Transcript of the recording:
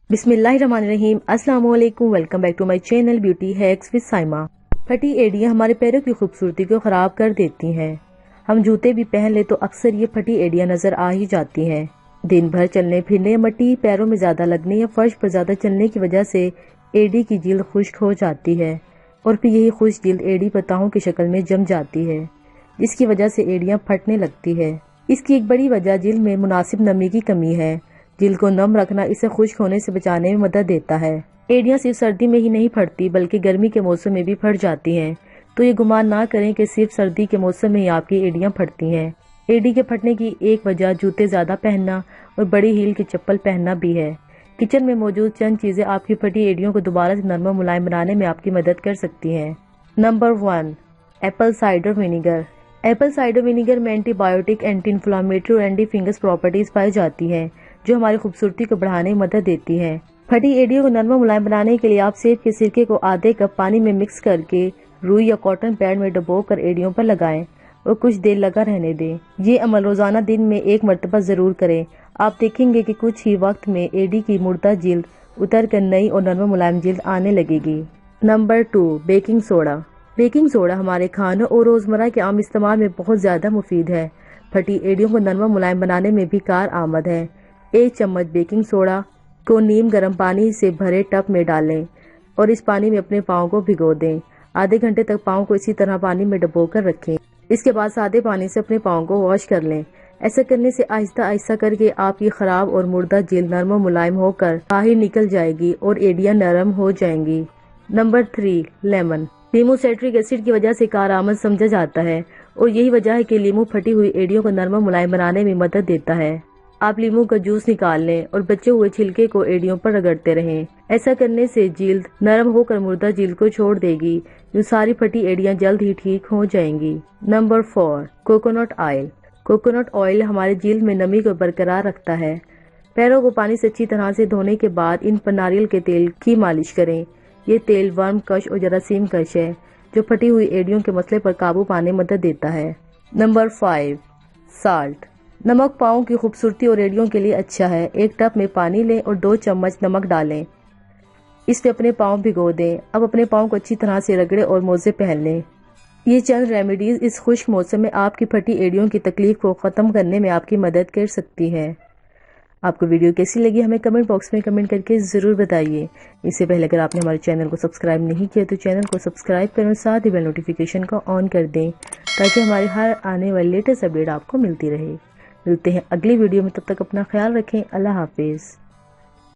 बिस्मिल्लाहिर्रहमानिर्रहीम। अस्सलाम वालेकुम। Welcome back to my channel beauty hacks with Saima. फटी एड़ियां हमारे पैरों की खूबसूरती को खराब कर देती हैं। हम जूते भी पहन ले तो अक्सर ये फटी एड़ियां नजर आ ही जाती हैं। दिन भर चलने फिरने या मिट्टी पैरों में ज्यादा लगने या फर्श पर ज्यादा चलने की वजह से एड़ी की जिल्द खुश्क हो जाती है और फिर यही खुश्क जिल्द एड़ी पताओं की शक्ल में जम जाती है, जिसकी वजह से एड़ियां फटने लगती है। इसकी एक बड़ी वजह जिल्द में मुनासिब नमी की कमी है। जिल्द को नम रखना इसे खुश्क होने से बचाने में मदद देता है। एड़ियां सिर्फ सर्दी में ही नहीं फटती बल्कि गर्मी के मौसम में भी फट जाती हैं, तो ये गुमान ना करें कि सिर्फ सर्दी के मौसम में ही आपकी एड़ियां फटती हैं। एड़ी के फटने की एक वजह जूते ज्यादा पहनना और बड़ी हील की चप्पल पहनना भी है। किचन में मौजूद चंद चीजें आपकी फटी एड़ियों को दोबारा से नरम मुलायम बनाने में आपकी मदद कर सकती हैं। Number 1, Apple cider vinegar. Apple cider vinegar में एंटीबायोटिक, एंटी इन्फ्लामेटरी और एंटी फंगस प्रॉपर्टीज पाई जाती हैं, जो हमारी खूबसूरती को बढ़ाने में मदद देती है। फटी एड़ियों को नरम मुलायम बनाने के लिए आप सेब के सिरके को आधे कप पानी में मिक्स करके रुई या कॉटन पैड में डुबो कर एड़ियों पर लगाएं और कुछ देर लगा रहने दें। ये अमल रोजाना दिन में एक मरतबा जरूर करें। आप देखेंगे कि कुछ ही वक्त में एड़ी की मुर्दा जिल्द उतर कर नई और नरम मुलायम जिल्द आने लगेगी। Number 2, baking soda. Baking soda हमारे खानों और रोजमर्रा के आम इस्तेमाल में बहुत ज्यादा मुफीद है। फटी एड़ियों को नरम मुलायम बनाने में भी कार आमद है। 1 चम्मच बेकिंग सोडा को नीम गर्म पानी से भरे टब में डालें और इस पानी में अपने पाँव को भिगो दें। आधे घंटे तक पाँव को इसी तरह पानी में डुबो कर रखें। इसके बाद सादे पानी से अपने पाँव को वॉश कर लें। ऐसा करने से आहिस्ता आहिस्ता करके आपकी खराब और मुर्दा जिल्द नरम और मुलायम होकर बाहर निकल जाएगी और एड़ियां नरम हो जाएंगी। Number 3, lemon. लीमू साइट्रिक एसिड की वजह से कारआमद समझा जाता है और यही वजह है कि लीमू फटी हुई एड़ियों को नरम मुलायम बनाने में मदद देता है। आप लीमू का जूस निकाल लें और बचे हुए छिलके को एड़ियों पर रगड़ते रहें। ऐसा करने से जिल्द नरम होकर मुर्दा जिल्द को छोड़ देगी। यूं सारी फटी एड़ियां जल्द ही ठीक हो जाएंगी। Number 4, coconut oil. Coconut oil हमारे जिल्द में नमी को बरकरार रखता है। पैरों को पानी से अच्छी तरह से धोने के बाद इन पर नारियल के तेल की मालिश करें। ये तेल वर्म कश और जरासीम कश है, जो फटी हुई एड़ियों के मसले पर काबू पाने में मदद देता है। Number 5, salt. नमक पाँव की खूबसूरती और एड़ियों के लिए अच्छा है। एक टब में पानी लें और 2 चम्मच नमक डालें। इस पे अपने पाँव भिगो दें। अब अपने पाँव को अच्छी तरह से रगड़े और मोजे पहन लें। ये चंद रेमेडीज इस खुश्क मौसम में आपकी फटी एड़ियों की तकलीफ को खत्म करने में आपकी मदद कर सकती है। आपको वीडियो कैसी लगी हमें कमेंट बॉक्स में कमेंट करके जरूर बताइए। इससे पहले अगर आपने हमारे चैनल को सब्सक्राइब नहीं किया तो चैनल को सब्सक्राइब करें और साथ ही बेल नोटिफिकेशन को ऑन कर दें, ताकि हमारे हर आने वाली लेटेस्ट अपडेट आपको मिलती रहे। मिलते हैं अगली वीडियो में, तब तक अपना ख्याल रखें। अल्लाह हाफिज।